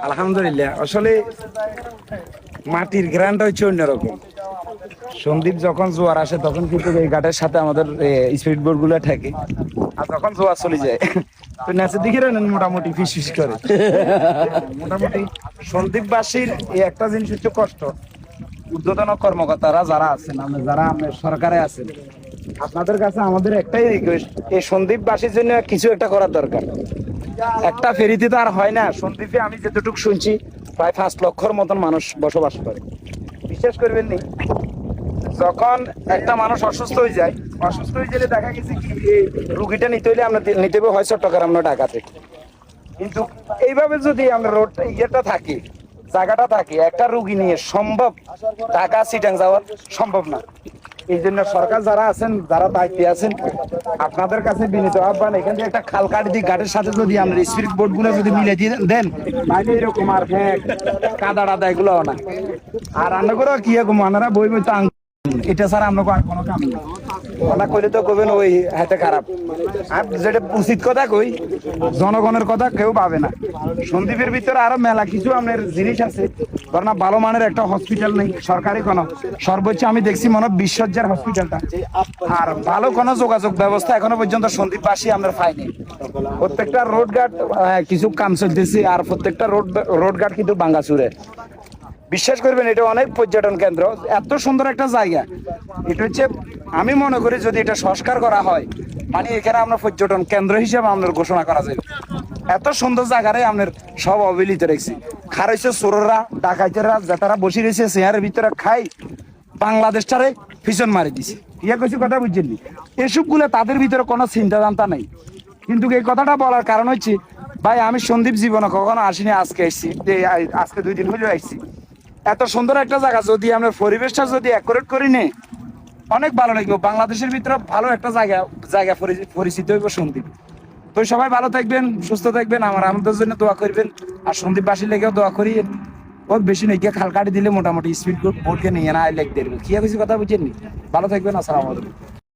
আলহামদুলিল্লাহ, আসলে মাটির গ্রানটা হচ্ছে অন্যরকম। সন্দীপ যখন জোয়ার আসে তখন কিন্তু এই ঘাটের সাথে আমাদের স্পিড বোট গুলো থাকে, আর যখন জোয়ার চলে যায় তো নেচে দিকে মোটামুটি ফিস ফিস করে। মোটামুটি সন্দীপবাসীর এই একটা জিনিস হচ্ছে কষ্ট, ঊর্ধ্বতন কর্মকর্তারা যারা আছেন, যারা সরকারে আছেন, আপনাদের কাছে আমাদের একটাই রিকোয়েস্ট, এই সন্দীপবাসীর জন্য কিছু একটা করার দরকার। একটা ফেরিতে তো আর হয় না। সন্দীপে আমি যতটুকু শুনছি প্রায় 5 লক্ষর মতন মানুষ বসবাস করে। বিশ্বাস করবেন নি, যখন একটা মানুষ অসুস্থ হয়ে যায়, অসুস্থ হয়ে গেলে দেখা গেছে কি রুগীটা নিতে হইলে আমরা নিতে হবে হয় চট্টগ্রাম না ঢাকাতে। কিন্তু এইভাবে যদি আমরা রোড ইয়েটা থাকে, জায়গাটা থাকে, একটা রুগী নিয়ে সম্ভব ঢাকা চিটাং যাওয়ার সম্ভব না। এই জন্য সরকার যারা আছেন, যারা দায়িত্বে আছেন, আপনাদের কাছে বিনীত আহ্বান, এখান থেকে একটা খাল কাটি দিয়ে ঘাটের সাথে যদি আমরা স্পিড বোট গুলো যদি মিলে দিয়ে দেন, তাহলে এরকম আর কাদা টাদা এগুলো না। আর রান্না করে কি রকম আনারা বই বই তো এটা ছাড়া আমরা কোনো কাম নেই। কথা কইলে তো কবেন ওই হাতে খারাপ। আর যেটা উচিত কথা কই, জনগণের কথা কেউ পাবে না। সন্দীপের ভিতরে আরো মেলা কিছু আপনার জিনিস আছে, ধরেন ভালো মানের একটা হসপিটাল নেই সরকারি কোনো, সর্বোচ্চ আমি দেখছি মনে হয় 20 হসপিটালটা। আর ভালো কোনো যোগাযোগ ব্যবস্থা এখনো পর্যন্ত সন্দীপবাসী আমরা পাইনি। প্রত্যেকটা রোড ঘাট কিছু কাম চলতেছে, আর প্রত্যেকটা রোড ঘাট কিন্তু ভাঙাচুরে। বিশ্বাস করবেন, এটা অনেক পর্যটন কেন্দ্র, এত সুন্দর একটা জায়গা। এটা হচ্ছে আমি মনে করি যদি এটা সংস্কার করা হয়, মানে এখানে আমরা পর্যটন কেন্দ্র হিসেবে আমাদের ঘোষণা করা যাবে। এত সুন্দর জায়গায় আমাদের সব অবহেলিত রেখেছি। খারাইছে চোররা, ডাকাইতেরা, যারা বসে রয়েছে চেয়ারের ভিতরে খাই, বাংলাদেশটারে পিছন মারি দিছে। ইয়া কিছু কথা বুঝছেন, এসব গুলো তাদের ভিতরে কোনো চিন্তা জানতা নেই। কিন্তু এই কথাটা বলার কারণ হচ্ছে, ভাই আমি সন্দীপ জীবনে কখনো আসিনি, আজকে এসেছি, আজকে 2 দিন হলেও আসছি। এত সুন্দর একটা জায়গা যদি আমরা পরিবেশটা যদি অ্যাকুরেট করি নে, অনেক ভালো লাগবে। বাংলাদেশের ভিতরে ভালো একটা জায়গা পরিচিত হইব সন্দীপ। তো সবাই ভালো থাকবেন, সুস্থ থাকবেন, আমাদের জন্য দোয়া করবেন। আর সন্দীপবাসীর লেগেও দোয়া করি। বহুত বেশি নয়, খাল কাটি দিলে মোটামুটি স্পিড বোটকে নিয়ে না লেগ দেবে। কি কিছু কথা বুঝেননি। ভালো থাকবেন, আসসালামু আলাইকুম।